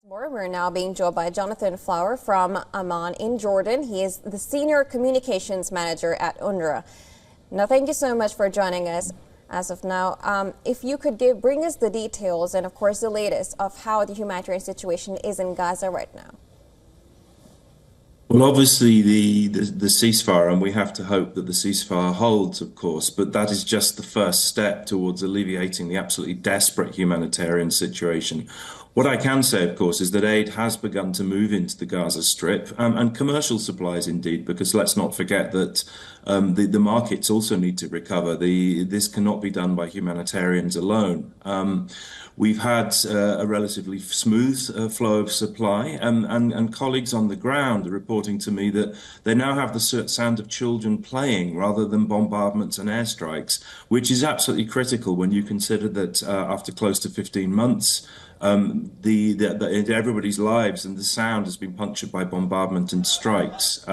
We're now being joined by Jonathan Flower from Amman in Jordan. He is the Senior Communications Manager at UNRWA. Now, thank you so much for joining us as of now. If you could bring us the details and, of course, the latest of how the humanitarian situation is in Gaza right now. Well, obviously the ceasefire, and we have to hope that the ceasefire holds, of course, but that is just the first step towards alleviating the absolutely desperate humanitarian situation. What I can say, of course, is that aid has begun to move into the Gaza Strip, and commercial supplies indeed, because let's not forget that the markets also need to recover. This cannot be done by humanitarians alone. We've had a relatively smooth flow of supply, and colleagues on the ground are reporting to me that they now have the sound of children playing rather than bombardments and airstrikes, which is absolutely critical when you consider that after close to 15 months, everybody's lives and the sound has been punctured by bombardment and strikes.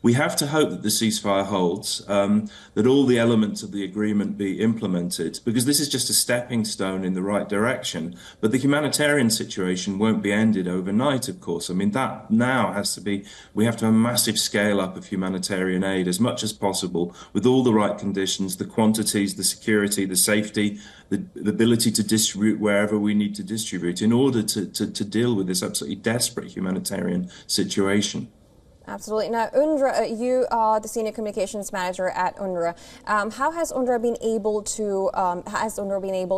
We have to hope that the ceasefire holds, that all the elements of the agreement be implemented, because this is just a stepping stone in the right direction. But the humanitarian situation won't be ended overnight, of course. I mean, that now has to be, we have to have a massive scale up of humanitarian aid as much as possible, with all the right conditions, the quantities, the security, the safety, the ability to distribute wherever we need to distribute in order to deal with this absolutely desperate humanitarian situation. Absolutely. Now, UNRWA, you are the Senior Communications Manager at UNRWA. How has UNRWA been able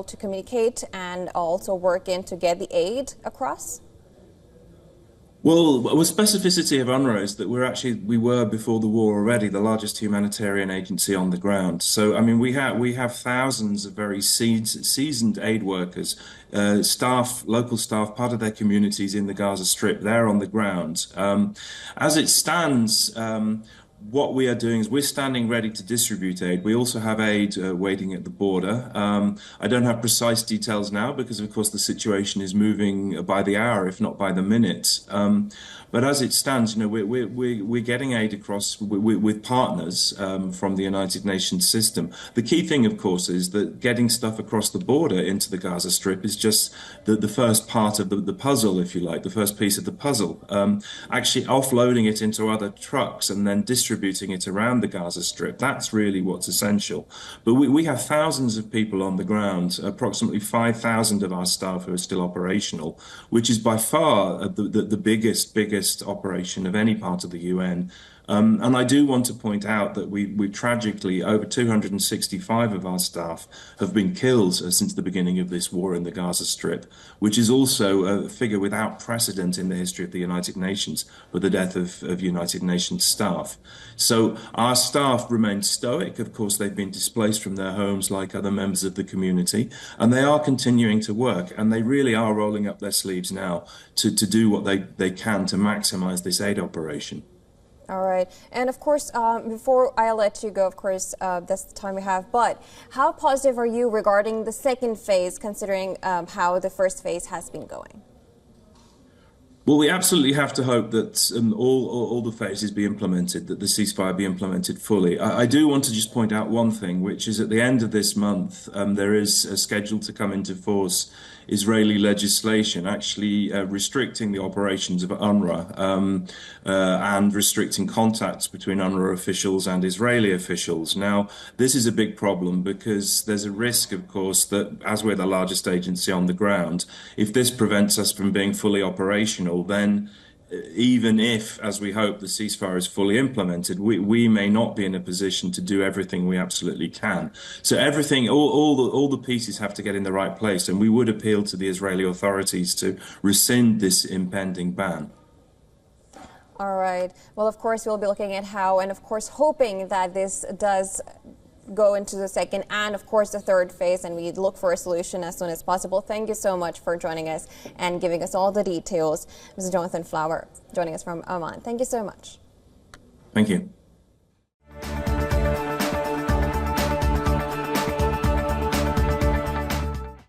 to communicate and also work in to get the aid across? Well, the specificity of UNRWA is that we were before the war already the largest humanitarian agency on the ground. So, I mean, we have thousands of very seasoned aid workers, local staff, part of their communities in the Gaza Strip. They're on the ground. As it stands, what we are doing is we're standing ready to distribute aid. We also have aid waiting at the border. I don't have precise details now because, of course, the situation is moving by the hour, if not by the minute. But as it stands, you know, we're getting aid across with partners from the United Nations system. The key thing, of course, is that getting stuff across the border into the Gaza Strip is just the first part of the puzzle, if you like, the first piece of the puzzle. Actually offloading it into other trucks and then distributing it around the Gaza Strip, that's really what's essential. But we have thousands of people on the ground, approximately 5,000 of our staff who are still operational, which is by far the biggest operation of any part of the UN. And I do want to point out that we tragically, over 265 of our staff have been killed since the beginning of this war in the Gaza Strip, which is also a figure without precedent in the history of the United Nations for the death of United Nations staff. So our staff remain stoic. Of course, they've been displaced from their homes like other members of the community, and they are continuing to work, and they really are rolling up their sleeves now to do what they can to maximize this aid operation. All right. And of course, before I let you go, of course, that's the time we have. But how positive are you regarding the second phase, considering how the first phase has been going? Well, we absolutely have to hope that all the phases be implemented, that the ceasefire be implemented fully. I do want to just point out one thing, which is at the end of this month, there is scheduled to come into force Israeli legislation actually restricting the operations of UNRWA and restricting contacts between UNRWA officials and Israeli officials. Now, this is a big problem because there's a risk, of course, that as we're the largest agency on the ground, if this prevents us from being fully operational, then even if, as we hope, the ceasefire is fully implemented, we may not be in a position to do everything we absolutely can. So everything, all the pieces have to get in the right place, and we would appeal to the Israeli authorities to rescind this impending ban. All right. Well, of course, we'll be looking at how, and of course, hoping that this does go into the second and, of course, the third phase, and we look for a solution as soon as possible. Thank you so much for joining us and giving us all the details. Mr. Jonathan Flower joining us from Oman. Thank you so much. Thank you.